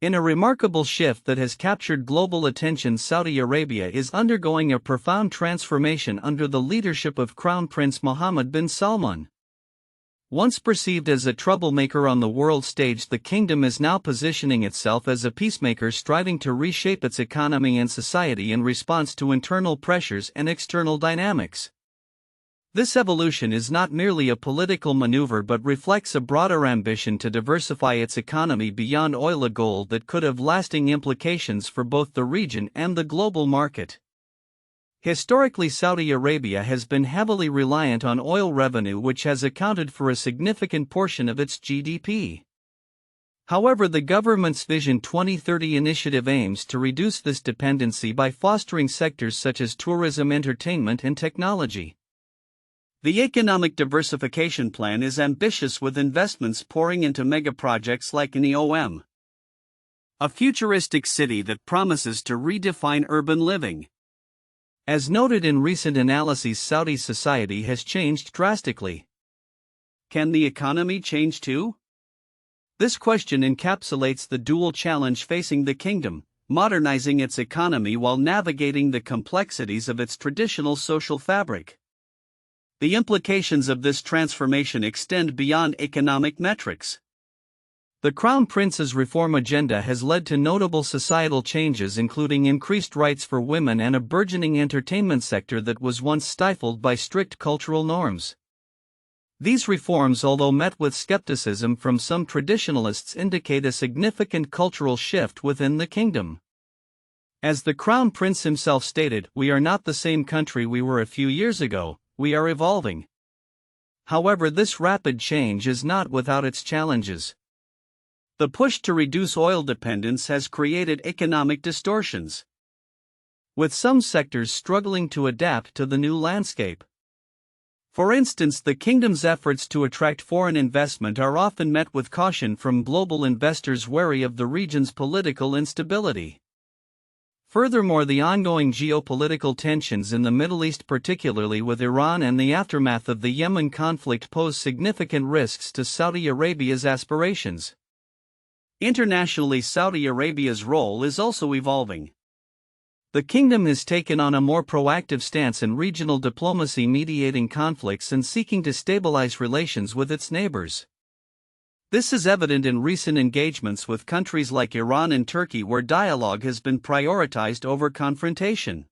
In a remarkable shift that has captured global attention, Saudi Arabia is undergoing a profound transformation under the leadership of Crown Prince Mohammed bin Salman. Once perceived as a troublemaker on the world stage, the kingdom is now positioning itself as a peacemaker striving to reshape its economy and society in response to internal pressures and external dynamics. This evolution is not merely a political maneuver but reflects a broader ambition to diversify its economy beyond oil and gold that could have lasting implications for both the region and the global market. Historically, Saudi Arabia has been heavily reliant on oil revenue, which has accounted for a significant portion of its GDP. However, the government's Vision 2030 initiative aims to reduce this dependency by fostering sectors such as tourism, entertainment, and technology. The economic diversification plan is ambitious, with investments pouring into megaprojects like NEOM, a futuristic city that promises to redefine urban living. As noted in recent analyses, Saudi society has changed drastically. Can the economy change too? This question encapsulates the dual challenge facing the kingdom: modernizing its economy while navigating the complexities of its traditional social fabric. The implications of this transformation extend beyond economic metrics. The Crown Prince's reform agenda has led to notable societal changes, including increased rights for women and a burgeoning entertainment sector that was once stifled by strict cultural norms. These reforms, although met with skepticism from some traditionalists, indicate a significant cultural shift within the kingdom. As the Crown Prince himself stated, "We are not the same country we were a few years ago. We are evolving." However, this rapid change is not without its challenges. The push to reduce oil dependence has created economic distortions, with some sectors struggling to adapt to the new landscape. For instance, the kingdom's efforts to attract foreign investment are often met with caution from global investors wary of the region's political instability. Furthermore, the ongoing geopolitical tensions in the Middle East, particularly with Iran and the aftermath of the Yemen conflict, pose significant risks to Saudi Arabia's aspirations. Internationally, Saudi Arabia's role is also evolving. The kingdom has taken on a more proactive stance in regional diplomacy, mediating conflicts and seeking to stabilize relations with its neighbors. This is evident in recent engagements with countries like Iran and Turkey, where dialogue has been prioritized over confrontation.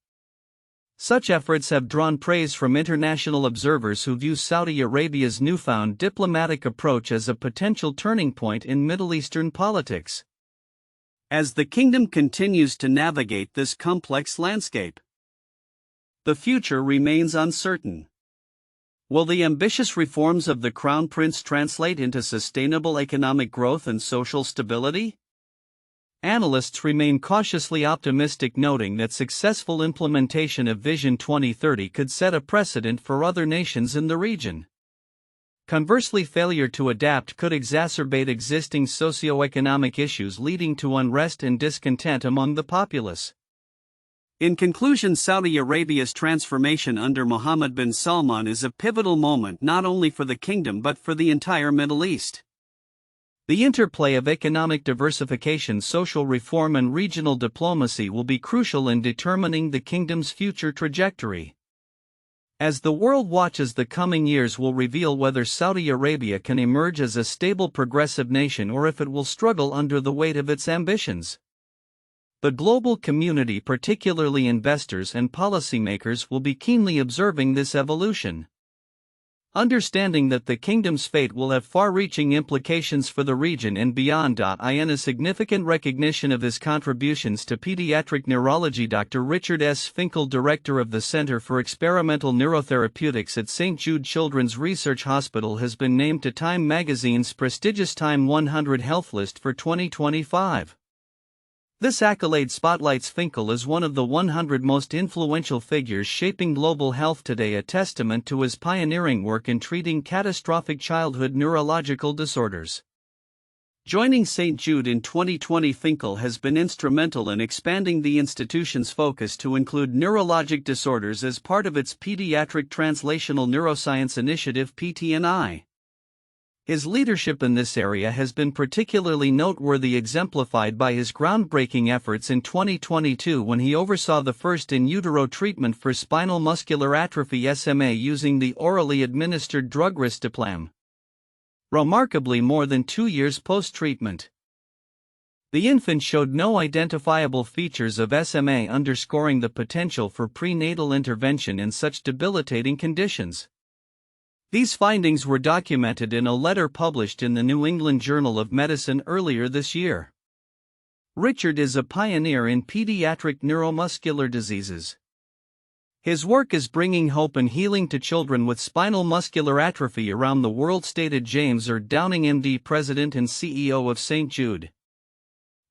Such efforts have drawn praise from international observers who view Saudi Arabia's newfound diplomatic approach as a potential turning point in Middle Eastern politics. As the kingdom continues to navigate this complex landscape, the future remains uncertain. Will the ambitious reforms of the Crown Prince translate into sustainable economic growth and social stability? Analysts remain cautiously optimistic, noting that successful implementation of Vision 2030 could set a precedent for other nations in the region. Conversely, failure to adapt could exacerbate existing socio-economic issues, leading to unrest and discontent among the populace. In conclusion, Saudi Arabia's transformation under Mohammed bin Salman is a pivotal moment not only for the kingdom but for the entire Middle East. The interplay of economic diversification, social reform, and regional diplomacy will be crucial in determining the kingdom's future trajectory. As the world watches, the coming years will reveal whether Saudi Arabia can emerge as a stable, progressive nation or if it will struggle under the weight of its ambitions. The global community, particularly investors and policymakers, will be keenly observing this evolution, understanding that the kingdom's fate will have far-reaching implications for the region and beyond. In a significant recognition of his contributions to pediatric neurology, Dr. Richard S. Finkel, director of the Center for Experimental Neurotherapeutics at St. Jude Children's Research Hospital, has been named to Time magazine's prestigious TIME100 Health list for 2025. This accolade spotlights Finkel as one of the 100 most influential figures shaping global health today, a testament to his pioneering work in treating catastrophic childhood neurological disorders. Joining St. Jude in 2020, Finkel has been instrumental in expanding the institution's focus to include neurologic disorders as part of its Pediatric Translational Neuroscience Initiative (PTNI). His leadership in this area has been particularly noteworthy, exemplified by his groundbreaking efforts in 2022 when he oversaw the first in utero treatment for spinal muscular atrophy (SMA) using the orally administered drug risdiplam. Remarkably, more than 2 years post-treatment, the infant showed no identifiable features of SMA, underscoring the potential for prenatal intervention in such debilitating conditions. These findings were documented in a letter published in the New England Journal of Medicine earlier this year. Richard is a pioneer in pediatric neuromuscular diseases. His work is bringing hope and healing to children with spinal muscular atrophy around the world, stated James Downing, MD, President and CEO of St. Jude.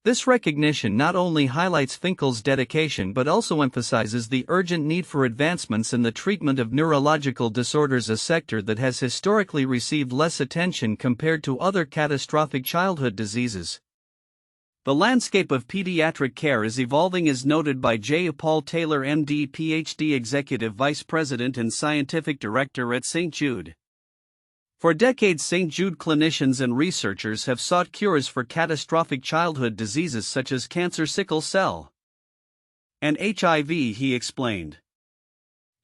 This recognition not only highlights Finkel's dedication but also emphasizes the urgent need for advancements in the treatment of neurological disorders, a sector that has historically received less attention compared to other catastrophic childhood diseases. The landscape of pediatric care is evolving, as noted by J. Paul Taylor, MD, PhD, Executive Vice President and Scientific Director at St. Jude. For decades, St. Jude clinicians and researchers have sought cures for catastrophic childhood diseases such as cancer, sickle cell, and HIV, he explained.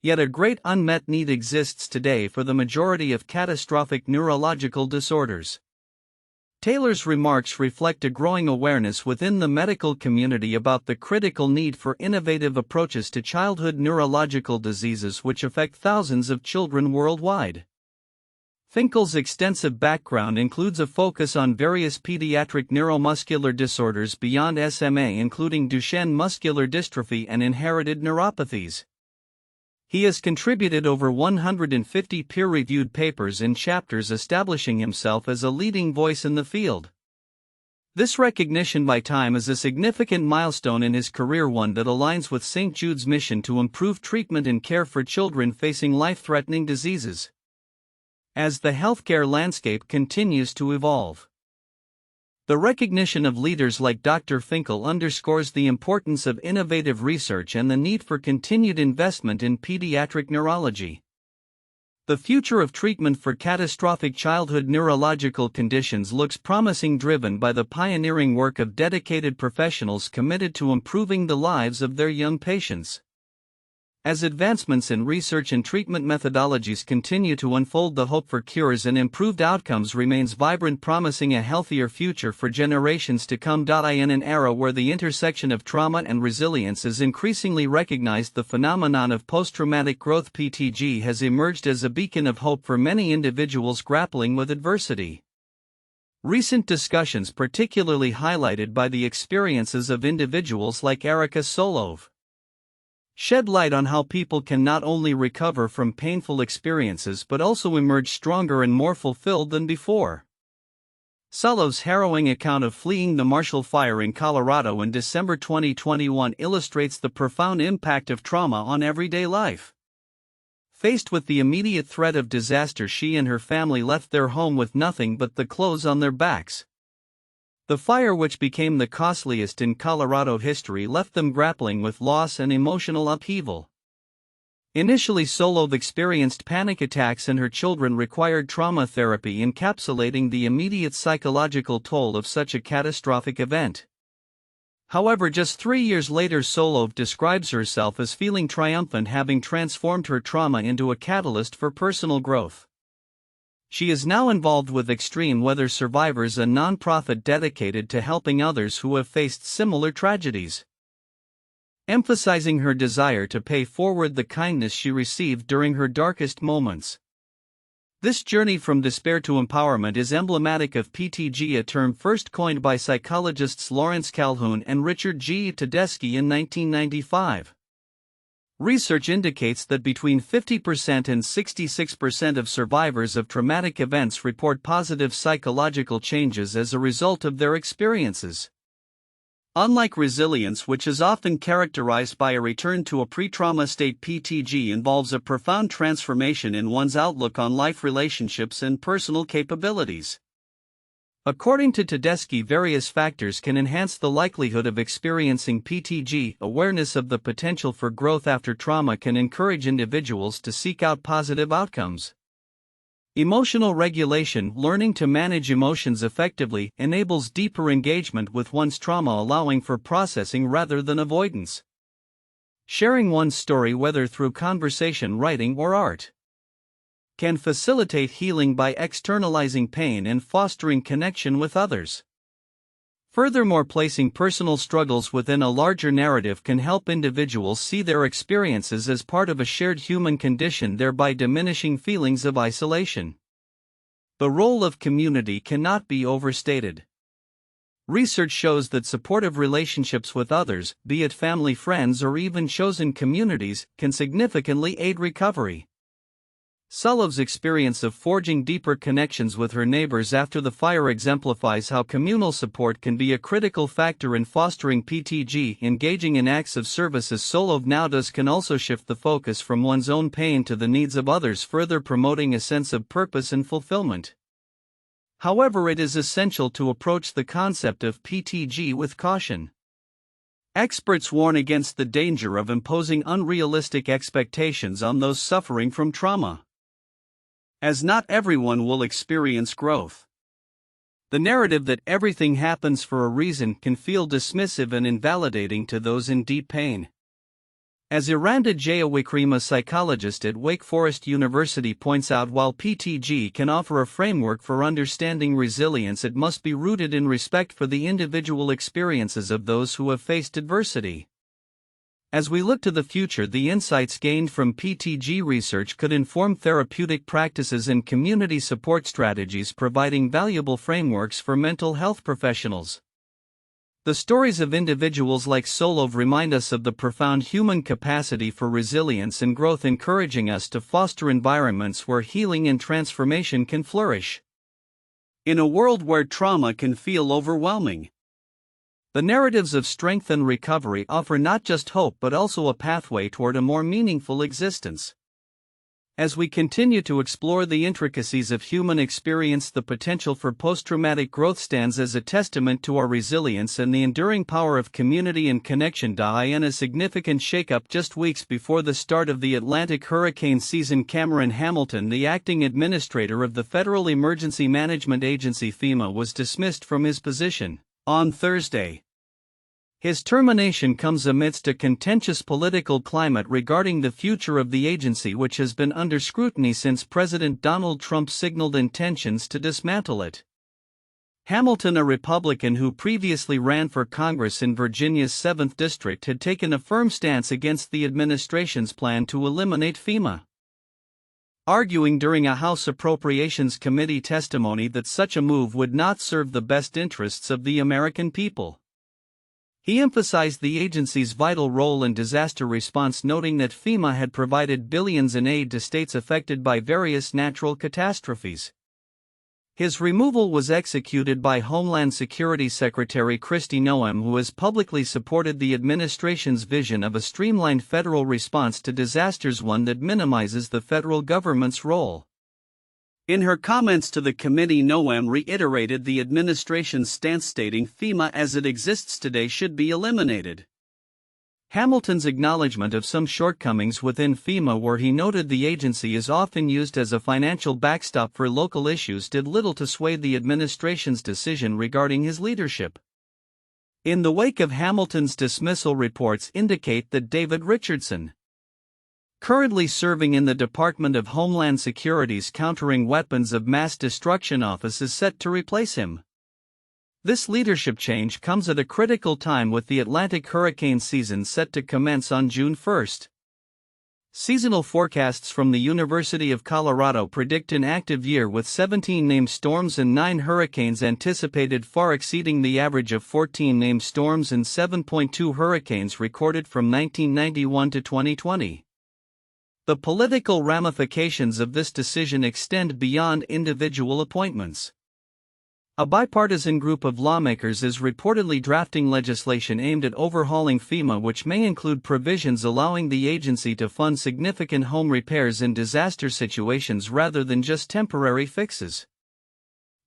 Yet a great unmet need exists today for the majority of catastrophic neurological disorders. Taylor's remarks reflect a growing awareness within the medical community about the critical need for innovative approaches to childhood neurological diseases which affect thousands of children worldwide. Finkel's extensive background includes a focus on various pediatric neuromuscular disorders beyond SMA, including Duchenne muscular dystrophy and inherited neuropathies. He has contributed over 150 peer-reviewed papers in chapters, establishing himself as a leading voice in the field. This recognition by Time is a significant milestone in his career, one that aligns with St. Jude's mission to improve treatment and care for children facing life-threatening diseases. As the healthcare landscape continues to evolve, the recognition of leaders like Dr. Finkel underscores the importance of innovative research and the need for continued investment in pediatric neurology. The future of treatment for catastrophic childhood neurological conditions looks promising, driven by the pioneering work of dedicated professionals committed to improving the lives of their young patients. As advancements in research and treatment methodologies continue to unfold, the hope for cures and improved outcomes remains vibrant, promising a healthier future for generations to come. In an era where the intersection of trauma and resilience is increasingly recognized, the phenomenon of post-traumatic growth (PTG) has emerged as a beacon of hope for many individuals grappling with adversity. Recent discussions, particularly highlighted by the experiences of individuals like Erica Solove, shed light on how people can not only recover from painful experiences but also emerge stronger and more fulfilled than before. Solove's harrowing account of fleeing the Marshall Fire in Colorado in December 2021 illustrates the profound impact of trauma on everyday life. Faced with the immediate threat of disaster, she and her family left their home with nothing but the clothes on their backs. The fire, which became the costliest in Colorado history, left them grappling with loss and emotional upheaval. Initially, Solove experienced panic attacks and her children required trauma therapy, encapsulating the immediate psychological toll of such a catastrophic event. However, just 3 years later, Solove describes herself as feeling triumphant, having transformed her trauma into a catalyst for personal growth. She is now involved with Extreme Weather Survivors, a nonprofit dedicated to helping others who have faced similar tragedies, emphasizing her desire to pay forward the kindness she received during her darkest moments. This journey from despair to empowerment is emblematic of PTG, a term first coined by psychologists Lawrence Calhoun and Richard G. Tedeschi in 1995. Research indicates that between 50% and 66% of survivors of traumatic events report positive psychological changes as a result of their experiences. Unlike resilience, which is often characterized by a return to a pre-trauma state, PTG involves a profound transformation in one's outlook on life, relationships, and personal capabilities. According to Tedeschi, various factors can enhance the likelihood of experiencing PTG. Awareness of the potential for growth after trauma can encourage individuals to seek out positive outcomes. Emotional regulation, learning to manage emotions effectively, enables deeper engagement with one's trauma, allowing for processing rather than avoidance. Sharing one's story, whether through conversation, writing, or art, can facilitate healing by externalizing pain and fostering connection with others. Furthermore, placing personal struggles within a larger narrative can help individuals see their experiences as part of a shared human condition, thereby diminishing feelings of isolation. The role of community cannot be overstated. Research shows that supportive relationships with others, be it family, friends, or even chosen communities, can significantly aid recovery. Sulov's experience of forging deeper connections with her neighbors after the fire exemplifies how communal support can be a critical factor in fostering PTG. Engaging in acts of service as Solov now does can also shift the focus from one's own pain to the needs of others, further promoting a sense of purpose and fulfillment. However, it is essential to approach the concept of PTG with caution. Experts warn against the danger of imposing unrealistic expectations on those suffering from trauma, as not everyone will experience growth. The narrative that everything happens for a reason can feel dismissive and invalidating to those in deep pain. As Iranda Jayawikrima, a psychologist at Wake Forest University, points out, while PTG can offer a framework for understanding resilience, it must be rooted in respect for the individual experiences of those who have faced adversity. As we look to the future, the insights gained from PTG research could inform therapeutic practices and community support strategies, providing valuable frameworks for mental health professionals. The stories of individuals like Solov remind us of the profound human capacity for resilience and growth, encouraging us to foster environments where healing and transformation can flourish. In a world where trauma can feel overwhelming, the narratives of strength and recovery offer not just hope but also a pathway toward a more meaningful existence. As we continue to explore the intricacies of human experience, the potential for post-traumatic growth stands as a testament to our resilience and the enduring power of community and connection. In a significant shakeup just weeks before the start of the Atlantic hurricane season, Cameron Hamilton, the acting administrator of the Federal Emergency Management Agency FEMA, was dismissed from his position on Thursday. His termination comes amidst a contentious political climate regarding the future of the agency, which has been under scrutiny since President Donald Trump signaled intentions to dismantle it. Hamilton, a Republican who previously ran for Congress in Virginia's 7th District, had taken a firm stance against the administration's plan to eliminate FEMA, arguing during a House Appropriations Committee testimony that such a move would not serve the best interests of the American people. He emphasized the agency's vital role in disaster response, noting that FEMA had provided billions in aid to states affected by various natural catastrophes. His removal was executed by Homeland Security Secretary Kristi Noem, who has publicly supported the administration's vision of a streamlined federal response to disasters, one that minimizes the federal government's role. In her comments to the committee, Noem reiterated the administration's stance, stating FEMA as it exists today should be eliminated. Hamilton's acknowledgement of some shortcomings within FEMA, where he noted the agency is often used as a financial backstop for local issues, did little to sway the administration's decision regarding his leadership. In the wake of Hamilton's dismissal, reports indicate that David Richardson, currently serving in the Department of Homeland Security's Countering Weapons of Mass Destruction Office, is set to replace him. This leadership change comes at a critical time, with the Atlantic hurricane season set to commence on June 1. Seasonal forecasts from the University of Colorado predict an active year with 17 named storms and 9 hurricanes anticipated, far exceeding the average of 14 named storms and 7.2 hurricanes recorded from 1991 to 2020. The political ramifications of this decision extend beyond individual appointments. A bipartisan group of lawmakers is reportedly drafting legislation aimed at overhauling FEMA, which may include provisions allowing the agency to fund significant home repairs in disaster situations rather than just temporary fixes.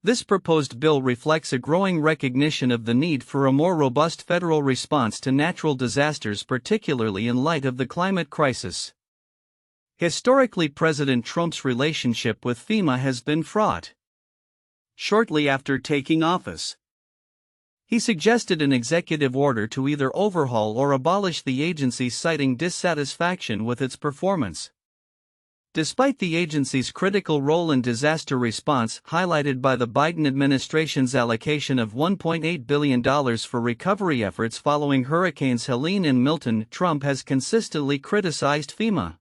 This proposed bill reflects a growing recognition of the need for a more robust federal response to natural disasters, particularly in light of the climate crisis. Historically, President Trump's relationship with FEMA has been fraught. Shortly after taking office, he suggested an executive order to either overhaul or abolish the agency, citing dissatisfaction with its performance. Despite the agency's critical role in disaster response, highlighted by the Biden administration's allocation of $1.8 billion for recovery efforts following Hurricanes Helene and Milton, Trump has consistently criticized FEMA.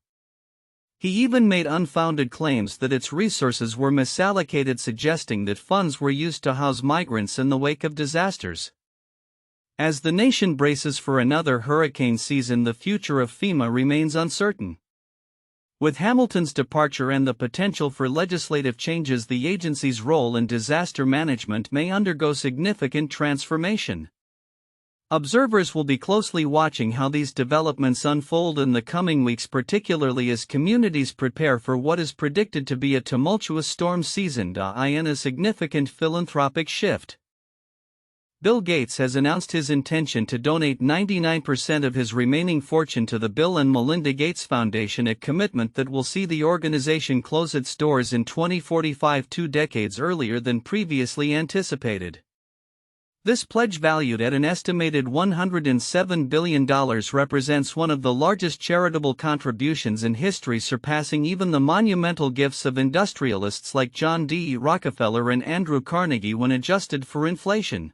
He even made unfounded claims that its resources were misallocated, suggesting that funds were used to house migrants in the wake of disasters. As the nation braces for another hurricane season, the future of FEMA remains uncertain. With Hamilton's departure and the potential for legislative changes, the agency's role in disaster management may undergo significant transformation. Observers will be closely watching how these developments unfold in the coming weeks, particularly as communities prepare for what is predicted to be a tumultuous storm season and a significant philanthropic shift. Bill Gates has announced his intention to donate 99% of his remaining fortune to the Bill and Melinda Gates Foundation, a commitment that will see the organization close its doors in 2045, 2 decades earlier than previously anticipated. This pledge, valued at an estimated $107 billion, represents one of the largest charitable contributions in history, surpassing even the monumental gifts of industrialists like John D. Rockefeller and Andrew Carnegie when adjusted for inflation.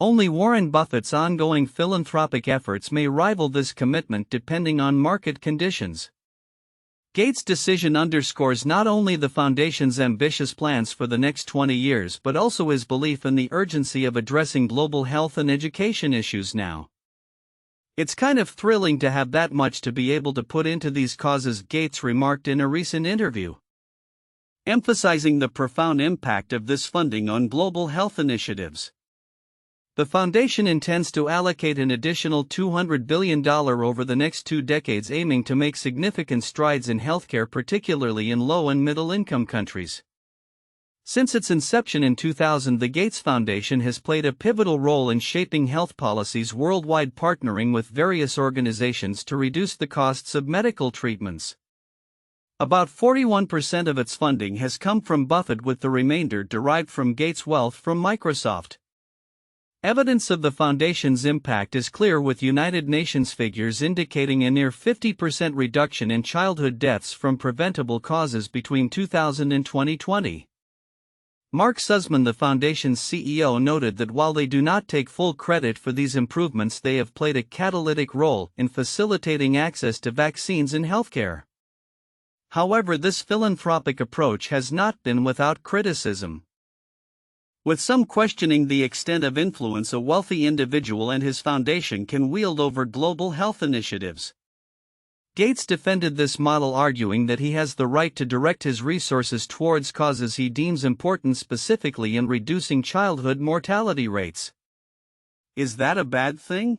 Only Warren Buffett's ongoing philanthropic efforts may rival this commitment, depending on market conditions. Gates' decision underscores not only the foundation's ambitious plans for the next 20 years but also his belief in the urgency of addressing global health and education issues now. "It's kind of thrilling to have that much to be able to put into these causes," Gates remarked in a recent interview, emphasizing the profound impact of this funding on global health initiatives. The foundation intends to allocate an additional $200 billion over the next 2 decades, aiming to make significant strides in healthcare, particularly in low and middle-income countries. Since its inception in 2000, the Gates Foundation has played a pivotal role in shaping health policies worldwide, partnering with various organizations to reduce the costs of medical treatments. About 41% of its funding has come from Buffett, with the remainder derived from Gates' wealth from Microsoft. Evidence of the foundation's impact is clear, with United Nations figures indicating a near 50% reduction in childhood deaths from preventable causes between 2000 and 2020. Mark Sussman, the foundation's CEO, noted that while they do not take full credit for these improvements, they have played a catalytic role in facilitating access to vaccines and healthcare. However, this philanthropic approach has not been without criticism, with some questioning the extent of influence a wealthy individual and his foundation can wield over global health initiatives. Gates defended this model, arguing that he has the right to direct his resources towards causes he deems important, specifically in reducing childhood mortality rates. Is that a bad thing?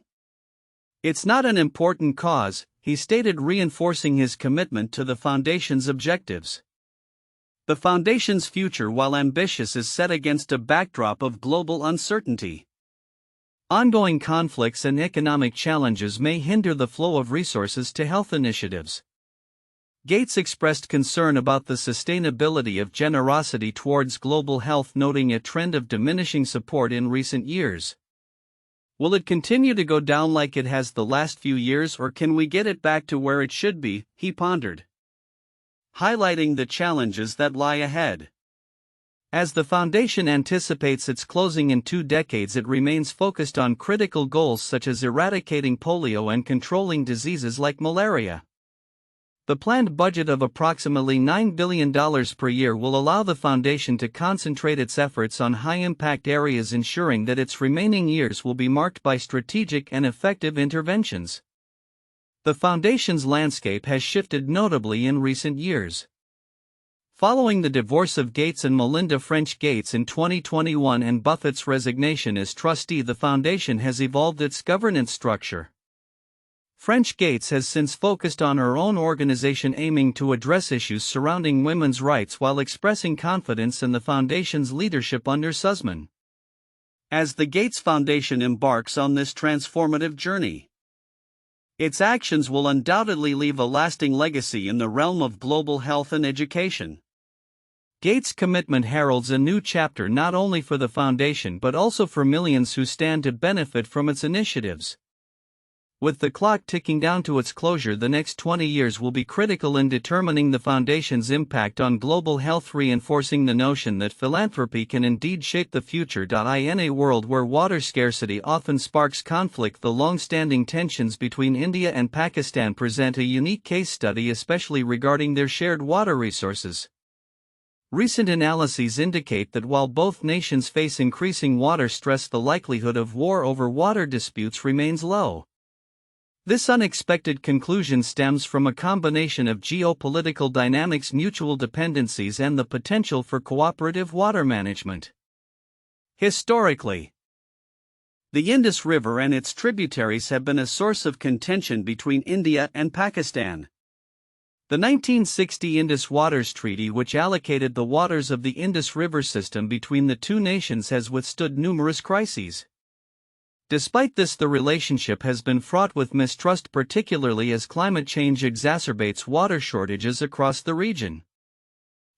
"It's not an important cause," he stated, reinforcing his commitment to the foundation's objectives. The foundation's future, while ambitious, is set against a backdrop of global uncertainty. Ongoing conflicts and economic challenges may hinder the flow of resources to health initiatives. Gates expressed concern about the sustainability of generosity towards global health, noting a trend of diminishing support in recent years. "Will it continue to go down like it has the last few years, or can we get it back to where it should be?" he pondered, highlighting the challenges that lie ahead. As the foundation anticipates its closing in 2 decades, it remains focused on critical goals such as eradicating polio and controlling diseases like malaria. The planned budget of approximately $9 billion per year will allow the foundation to concentrate its efforts on high-impact areas, ensuring that its remaining years will be marked by strategic and effective interventions. The foundation's landscape has shifted notably in recent years. Following the divorce of Gates and Melinda French Gates in 2021 and Buffett's resignation as trustee, the foundation has evolved its governance structure. French Gates has since focused on her own organization, aiming to address issues surrounding women's rights while expressing confidence in the foundation's leadership under Sussman. As the Gates Foundation embarks on this transformative journey, Its actions will undoubtedly leave a lasting legacy in the realm of global health and education. Gates' commitment heralds a new chapter not only for the foundation but also for millions who stand to benefit from its initiatives. With the clock ticking down to its closure, the next 20 years will be critical in determining the foundation's impact on global health, reinforcing the notion that philanthropy can indeed shape the future. In a world where water scarcity often sparks conflict, the long-standing tensions between India and Pakistan present a unique case study, especially regarding their shared water resources. Recent analyses indicate that while both nations face increasing water stress, the likelihood of war over water disputes remains low. This unexpected conclusion stems from a combination of geopolitical dynamics, mutual dependencies, and the potential for cooperative water management. Historically, the Indus River and its tributaries have been a source of contention between India and Pakistan. The 1960 Indus Waters Treaty, which allocated the waters of the Indus River system between the two nations, has withstood numerous crises. Despite this, the relationship has been fraught with mistrust, particularly as climate change exacerbates water shortages across the region.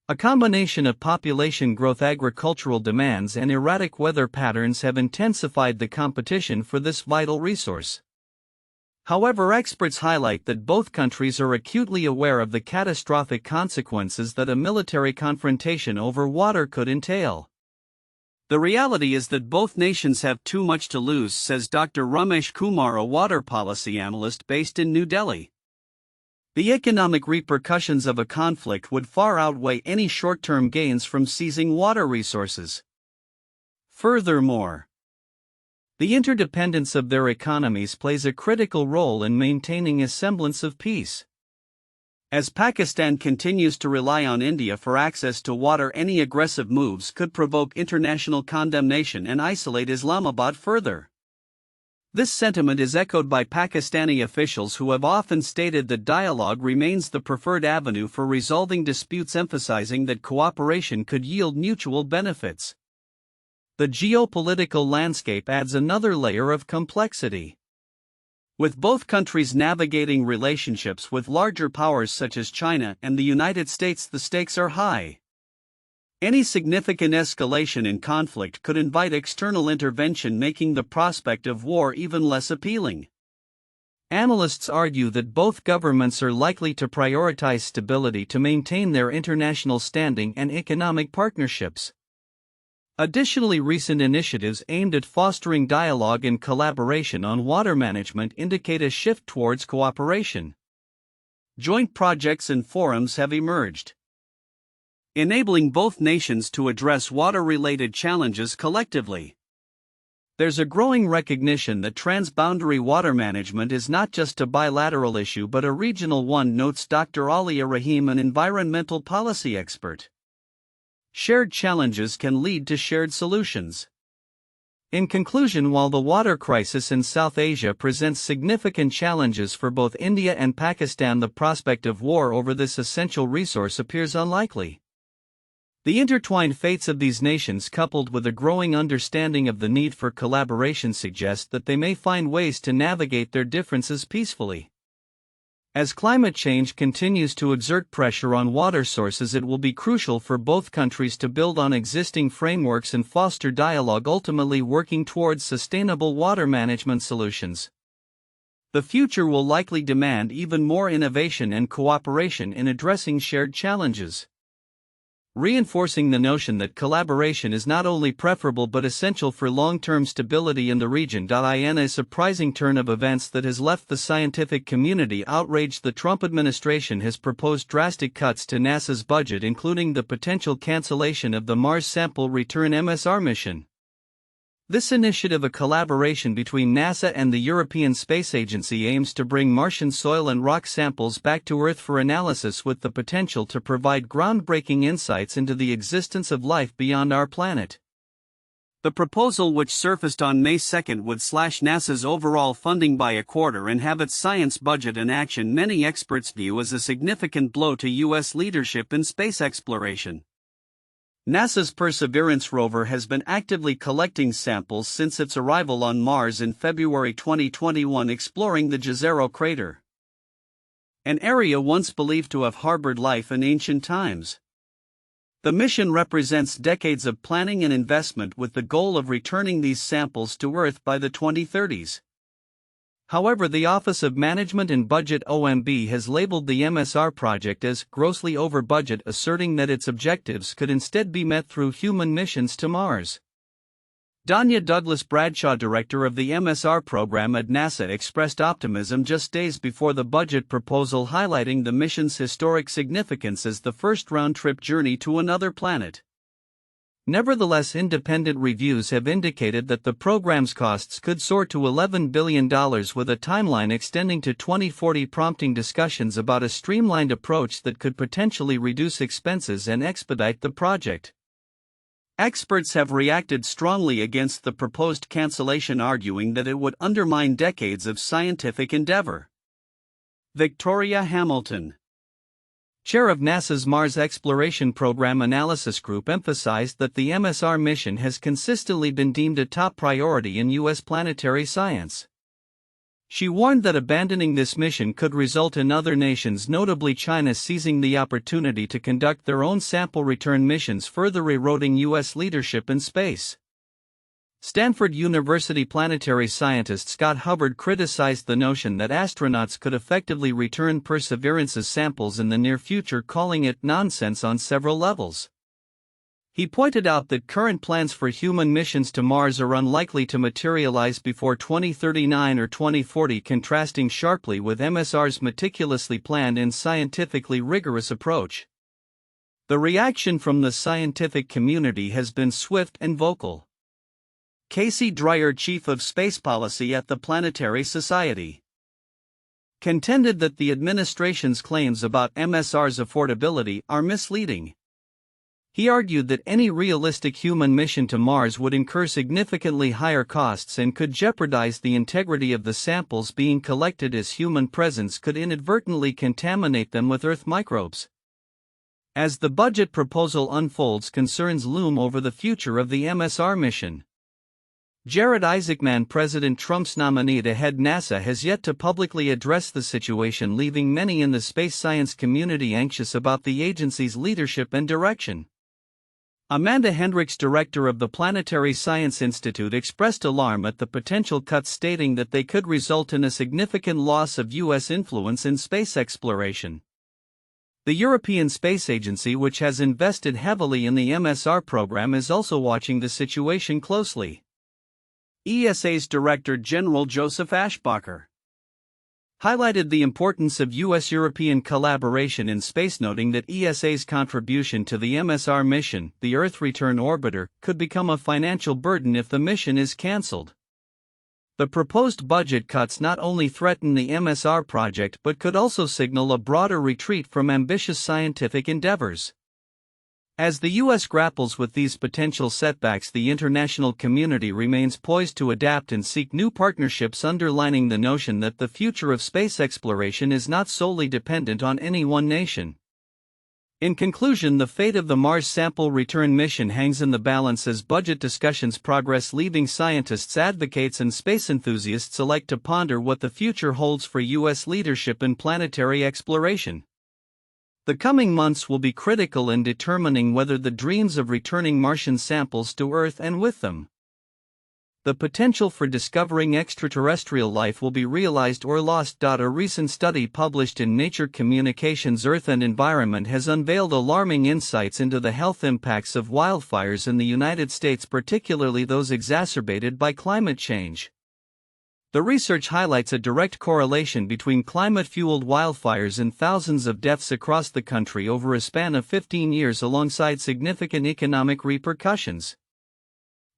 A combination of population growth, agricultural demands, and erratic weather patterns have intensified the competition for this vital resource. However, experts highlight that both countries are acutely aware of the catastrophic consequences that a military confrontation over water could entail. The reality is that both nations have too much to lose, says Dr. Ramesh Kumar, a water policy analyst based in New Delhi. The economic repercussions of a conflict would far outweigh any short-term gains from seizing water resources. Furthermore, the interdependence of their economies plays a critical role in maintaining a semblance of peace. As Pakistan continues to rely on India for access to water, any aggressive moves could provoke international condemnation and isolate Islamabad further. This sentiment is echoed by Pakistani officials, who have often stated that dialogue remains the preferred avenue for resolving disputes, emphasizing that cooperation could yield mutual benefits. The geopolitical landscape adds another layer of complexity. With both countries navigating relationships with larger powers such as China and the United States, the stakes are high. Any significant escalation in conflict could invite external intervention, making the prospect of war even less appealing. Analysts argue that both governments are likely to prioritize stability to maintain their international standing and economic partnerships. Additionally, recent initiatives aimed at fostering dialogue and collaboration on water management indicate a shift towards cooperation. Joint projects and forums have emerged, enabling both nations to address water-related challenges collectively. There's a growing recognition that transboundary water management is not just a bilateral issue but a regional one, notes Dr. Alia Rahim, an environmental policy expert. Shared challenges can lead to shared solutions. In conclusion, while the water crisis in South Asia presents significant challenges for both India and Pakistan, the prospect of war over this essential resource appears unlikely. The intertwined fates of these nations, coupled with a growing understanding of the need for collaboration, suggest that they may find ways to navigate their differences peacefully. As climate change continues to exert pressure on water sources, it will be crucial for both countries to build on existing frameworks and foster dialogue, ultimately working towards sustainable water management solutions. The future will likely demand even more innovation and cooperation in addressing shared challenges, reinforcing the notion that collaboration is not only preferable but essential for long-term stability in the region. In a surprising turn of events that has left the scientific community outraged, the Trump administration has proposed drastic cuts to NASA's budget, including the potential cancellation of the Mars Sample Return (MSR) mission. This initiative, a collaboration between NASA and the European Space Agency, aims to bring Martian soil and rock samples back to Earth for analysis, with the potential to provide groundbreaking insights into the existence of life beyond our planet. The proposal, which surfaced on May 2, would slash NASA's overall funding by a quarter and have its science budget in action many experts view as a significant blow to U.S. leadership in space exploration. NASA's Perseverance rover has been actively collecting samples since its arrival on Mars in February 2021, exploring the Jezero crater, an area once believed to have harbored life in ancient times. The mission represents decades of planning and investment with the goal of returning these samples to Earth by the 2030s. However, the Office of Management and Budget (OMB) has labeled the MSR project as grossly over budget, asserting that its objectives could instead be met through human missions to Mars. Danya Douglas Bradshaw, director of the MSR program at NASA, expressed optimism just days before the budget proposal, highlighting the mission's historic significance as the first round-trip journey to another planet. Nevertheless, independent reviews have indicated that the program's costs could soar to $11 billion, with a timeline extending to 2040, prompting discussions about a streamlined approach that could potentially reduce expenses and expedite the project. Experts have reacted strongly against the proposed cancellation, arguing that it would undermine decades of scientific endeavor. Victoria Hamilton, chair of NASA's Mars Exploration Program Analysis Group, emphasized that the MSR mission has consistently been deemed a top priority in U.S. planetary science. She warned that abandoning this mission could result in other nations, notably China, seizing the opportunity to conduct their own sample return missions, further eroding U.S. leadership in space. Stanford University planetary scientist Scott Hubbard criticized the notion that astronauts could effectively return Perseverance's samples in the near future, calling it nonsense on several levels. He pointed out that current plans for human missions to Mars are unlikely to materialize before 2039 or 2040, contrasting sharply with MSR's meticulously planned and scientifically rigorous approach. The reaction from the scientific community has been swift and vocal. Casey Dreyer, chief of space policy at the Planetary Society, contended that the administration's claims about MSR's affordability are misleading. He argued that any realistic human mission to Mars would incur significantly higher costs and could jeopardize the integrity of the samples being collected, as human presence could inadvertently contaminate them with Earth microbes. As the budget proposal unfolds, concerns loom over the future of the MSR mission. Jared Isaacman, President Trump's nominee to head NASA, has yet to publicly address the situation, leaving many in the space science community anxious about the agency's leadership and direction. Amanda Hendricks, director of the Planetary Science Institute, expressed alarm at the potential cuts, stating that they could result in a significant loss of U.S. influence in space exploration. The European Space Agency, which has invested heavily in the MSR program, is also watching the situation closely. ESA's Director General Joseph Ashbacher highlighted the importance of U.S.-European collaboration in space, noting that ESA's contribution to the MSR mission, the Earth Return Orbiter, could become a financial burden if the mission is cancelled. The proposed budget cuts not only threaten the MSR project but could also signal a broader retreat from ambitious scientific endeavors. As the U.S. grapples with these potential setbacks, the international community remains poised to adapt and seek new partnerships, underlining the notion that the future of space exploration is not solely dependent on any one nation. In conclusion, the fate of the Mars sample return mission hangs in the balance as budget discussions progress, leaving scientists, advocates, and space enthusiasts alike to ponder what the future holds for U.S. leadership in planetary exploration. The coming months will be critical in determining whether the dreams of returning Martian samples to Earth, and with them the potential for discovering extraterrestrial life, will be realized or lost. A recent study published in Nature Communications Earth and Environment has unveiled alarming insights into the health impacts of wildfires in the United States, particularly those exacerbated by climate change. The research highlights a direct correlation between climate-fueled wildfires and thousands of deaths across the country over a span of 15 years, alongside significant economic repercussions.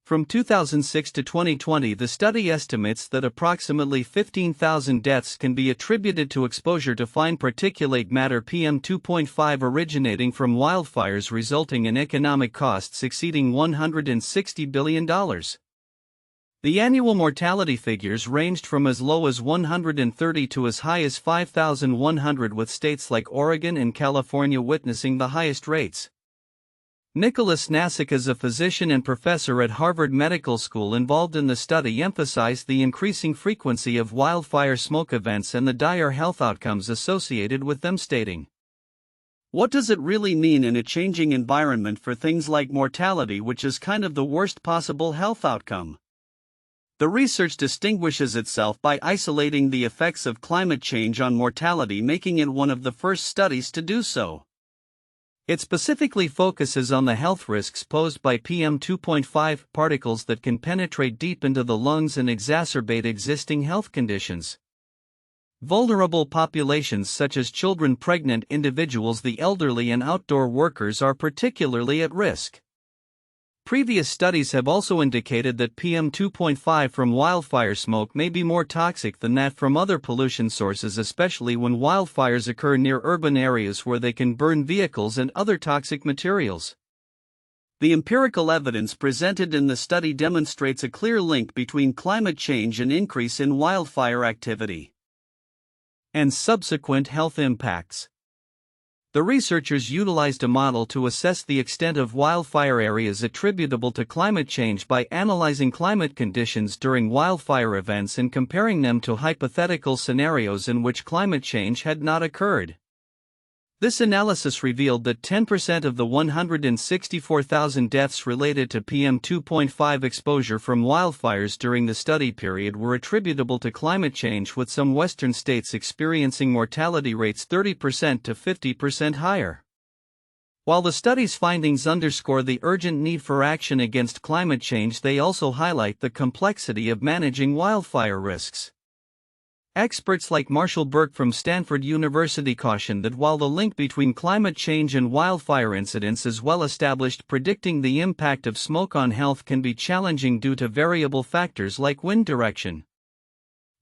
From 2006 to 2020, the study estimates that approximately 15,000 deaths can be attributed to exposure to fine particulate matter (PM 2.5) originating from wildfires, resulting in economic costs exceeding $160 billion. The annual mortality figures ranged from as low as 130 to as high as 5,100, with states like Oregon and California witnessing the highest rates. Nicholas Nassikas, a physician and professor at Harvard Medical School involved in the study, emphasized the increasing frequency of wildfire smoke events and the dire health outcomes associated with them, stating, "What does it really mean in a changing environment for things like mortality, which is kind of the worst possible health outcome?" The research distinguishes itself by isolating the effects of climate change on mortality, making it one of the first studies to do so. It specifically focuses on the health risks posed by PM2.5 particles that can penetrate deep into the lungs and exacerbate existing health conditions. Vulnerable populations such as children, pregnant individuals, the elderly, and outdoor workers are particularly at risk. Previous studies have also indicated that PM2.5 from wildfire smoke may be more toxic than that from other pollution sources, especially when wildfires occur near urban areas where they can burn vehicles and other toxic materials. The empirical evidence presented in the study demonstrates a clear link between climate change and increase in wildfire activity and subsequent health impacts. The researchers utilized a model to assess the extent of wildfire areas attributable to climate change by analyzing climate conditions during wildfire events and comparing them to hypothetical scenarios in which climate change had not occurred. This analysis revealed that 10% of the 164,000 deaths related to PM2.5 exposure from wildfires during the study period were attributable to climate change, with some Western states experiencing mortality rates 30% to 50% higher. While the study's findings underscore the urgent need for action against climate change, they also highlight the complexity of managing wildfire risks. Experts like Marshall Burke from Stanford University cautioned that while the link between climate change and wildfire incidents is well established, predicting the impact of smoke on health can be challenging due to variable factors like wind direction.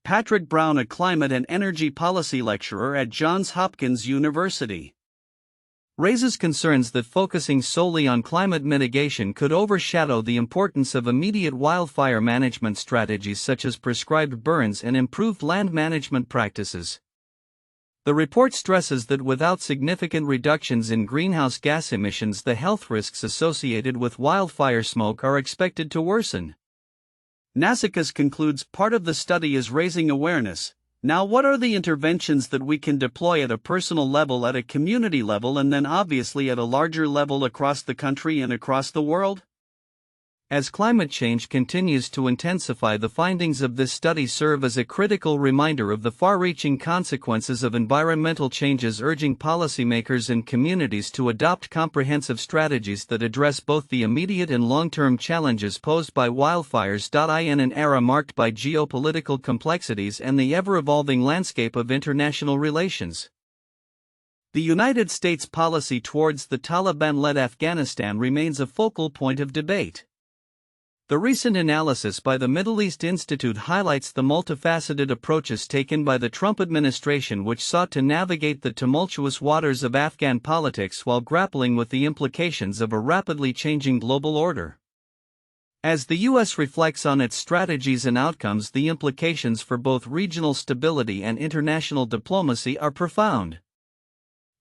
Patrick Brown, a climate and energy policy lecturer at Johns Hopkins University, raises concerns that focusing solely on climate mitigation could overshadow the importance of immediate wildfire management strategies such as prescribed burns and improved land management practices. The report stresses that without significant reductions in greenhouse gas emissions, the health risks associated with wildfire smoke are expected to worsen. Nassikas concludes part of the study is raising awareness. Now, what are the interventions that we can deploy at a personal level, at a community level, and then obviously at a larger level across the country and across the world? As climate change continues to intensify, the findings of this study serve as a critical reminder of the far-reaching consequences of environmental changes, urging policymakers and communities to adopt comprehensive strategies that address both the immediate and long-term challenges posed by wildfires. In an era marked by geopolitical complexities and the ever-evolving landscape of international relations, the United States policy towards the Taliban-led Afghanistan remains a focal point of debate. The recent analysis by the Middle East Institute highlights the multifaceted approaches taken by the Trump administration, which sought to navigate the tumultuous waters of Afghan politics while grappling with the implications of a rapidly changing global order. As the U.S. reflects on its strategies and outcomes, the implications for both regional stability and international diplomacy are profound.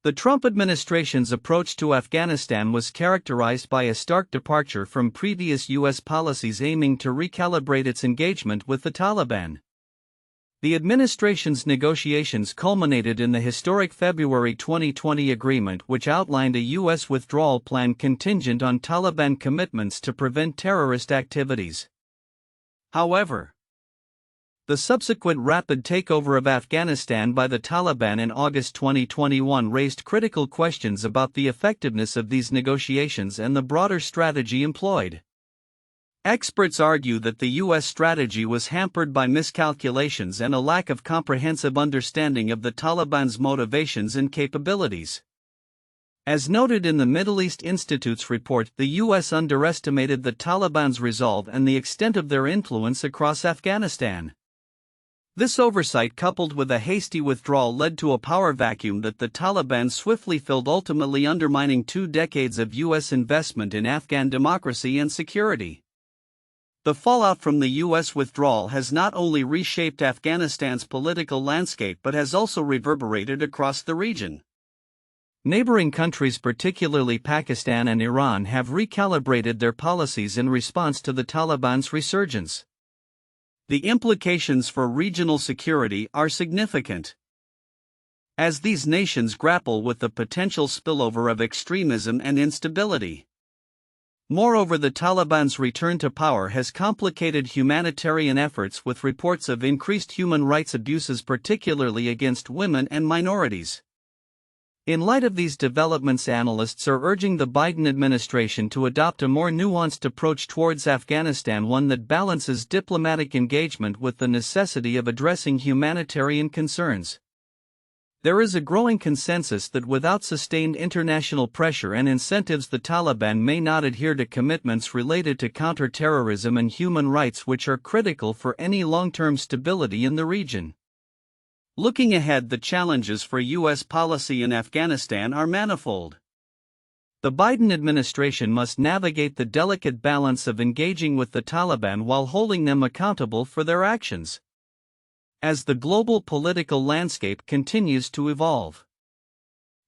The Trump administration's approach to Afghanistan was characterized by a stark departure from previous U.S. policies aiming to recalibrate its engagement with the Taliban. The administration's negotiations culminated in the historic February 2020 agreement, which outlined a U.S. withdrawal plan contingent on Taliban commitments to prevent terrorist activities. However, the subsequent rapid takeover of Afghanistan by the Taliban in August 2021 raised critical questions about the effectiveness of these negotiations and the broader strategy employed. Experts argue that the U.S. strategy was hampered by miscalculations and a lack of comprehensive understanding of the Taliban's motivations and capabilities. As noted in the Middle East Institute's report, the U.S. underestimated the Taliban's resolve and the extent of their influence across Afghanistan. This oversight, coupled with a hasty withdrawal, led to a power vacuum that the Taliban swiftly filled, ultimately undermining 2 decades of U.S. investment in Afghan democracy and security. The fallout from the U.S. withdrawal has not only reshaped Afghanistan's political landscape but has also reverberated across the region. Neighboring countries, particularly Pakistan and Iran, have recalibrated their policies in response to the Taliban's resurgence. The implications for regional security are significant, as these nations grapple with the potential spillover of extremism and instability. Moreover, the Taliban's return to power has complicated humanitarian efforts, with reports of increased human rights abuses, particularly against women and minorities. In light of these developments, analysts are urging the Biden administration to adopt a more nuanced approach towards Afghanistan, one that balances diplomatic engagement with the necessity of addressing humanitarian concerns. There is a growing consensus that without sustained international pressure and incentives, the Taliban may not adhere to commitments related to counterterrorism and human rights, which are critical for any long-term stability in the region. Looking ahead, the challenges for U.S. policy in Afghanistan are manifold. The Biden administration must navigate the delicate balance of engaging with the Taliban while holding them accountable for their actions, as the global political landscape continues to evolve.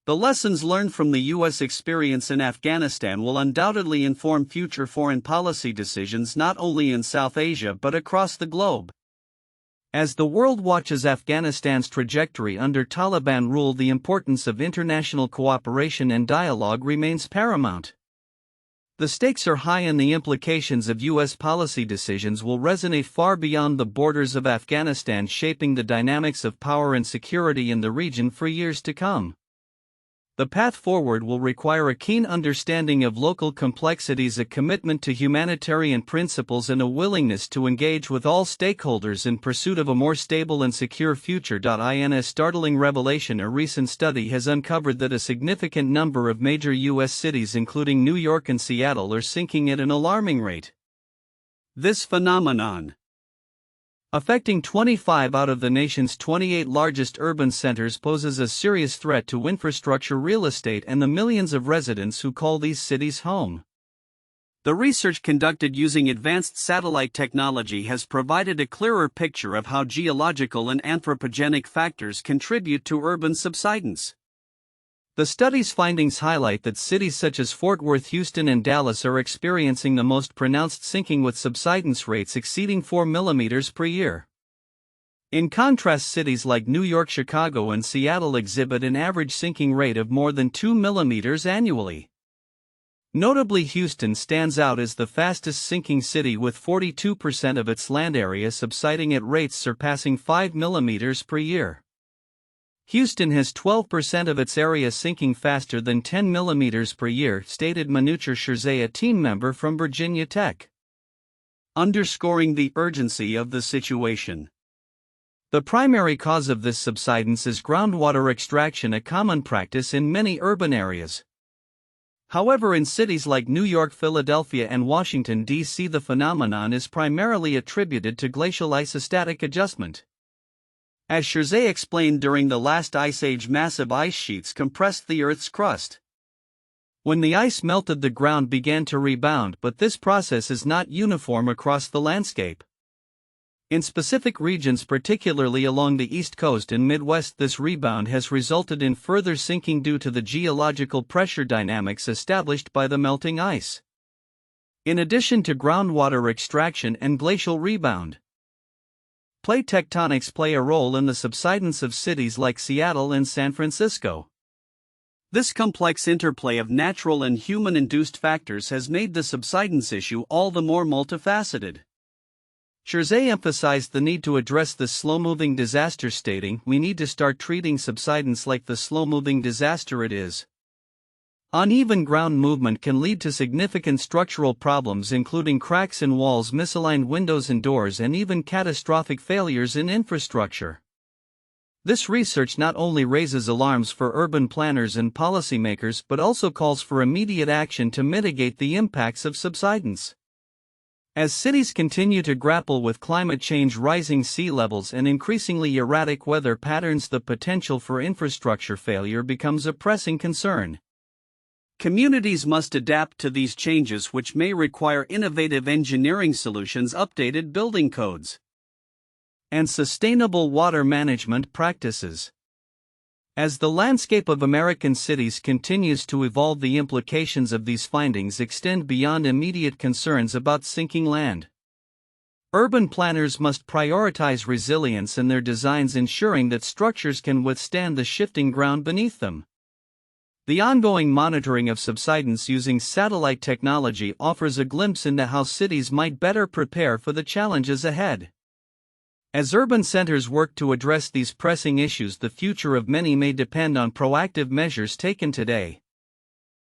The lessons learned from the U.S. experience in Afghanistan will undoubtedly inform future foreign policy decisions not only in South Asia but across the globe. As the world watches Afghanistan's trajectory under Taliban rule, the importance of international cooperation and dialogue remains paramount. The stakes are high, and the implications of U.S. policy decisions will resonate far beyond the borders of Afghanistan, shaping the dynamics of power and security in the region for years to come. The path forward will require a keen understanding of local complexities, a commitment to humanitarian principles, and a willingness to engage with all stakeholders in pursuit of a more stable and secure future. In a startling revelation, a recent study has uncovered that a significant number of major U.S. cities, including New York and Seattle, are sinking at an alarming rate. This phenomenon, affecting 25 out of the nation's 28 largest urban centers, poses a serious threat to infrastructure, real estate, and the millions of residents who call these cities home. The research conducted using advanced satellite technology has provided a clearer picture of how geological and anthropogenic factors contribute to urban subsidence. The study's findings highlight that cities such as Fort Worth, Houston, and Dallas are experiencing the most pronounced sinking, with subsidence rates exceeding 4 mm per year. In contrast, cities like New York, Chicago, and Seattle exhibit an average sinking rate of more than 2 mm annually. Notably, Houston stands out as the fastest sinking city, with 42% of its land area subsiding at rates surpassing 5 mm per year. Houston has 12% of its area sinking faster than 10 mm per year, stated Manucher Shirzeh, a team member from Virginia Tech, underscoring the urgency of the situation. The primary cause of this subsidence is groundwater extraction, a common practice in many urban areas. However, in cities like New York, Philadelphia, and Washington, D.C., the phenomenon is primarily attributed to glacial isostatic adjustment. As Shirzeh explained, during the last ice age, massive ice sheets compressed the Earth's crust. When the ice melted, the ground began to rebound, but this process is not uniform across the landscape. In specific regions, particularly along the East Coast and Midwest, this rebound has resulted in further sinking due to the geological pressure dynamics established by the melting ice. In addition to groundwater extraction and glacial rebound, plate tectonics play a role in the subsidence of cities like Seattle and San Francisco. This complex interplay of natural and human-induced factors has made the subsidence issue all the more multifaceted. Shirzeh emphasized the need to address this slow-moving disaster, stating, "We need to start treating subsidence like the slow-moving disaster it is." Uneven ground movement can lead to significant structural problems, including cracks in walls, misaligned windows and doors, and even catastrophic failures in infrastructure. This research not only raises alarms for urban planners and policymakers but also calls for immediate action to mitigate the impacts of subsidence. As cities continue to grapple with climate change, rising sea levels, and increasingly erratic weather patterns, the potential for infrastructure failure becomes a pressing concern. Communities must adapt to these changes, which may require innovative engineering solutions, updated building codes, and sustainable water management practices. As the landscape of American cities continues to evolve, the implications of these findings extend beyond immediate concerns about sinking land. Urban planners must prioritize resilience in their designs, ensuring that structures can withstand the shifting ground beneath them. The ongoing monitoring of subsidence using satellite technology offers a glimpse into how cities might better prepare for the challenges ahead. As urban centers work to address these pressing issues, the future of many may depend on proactive measures taken today.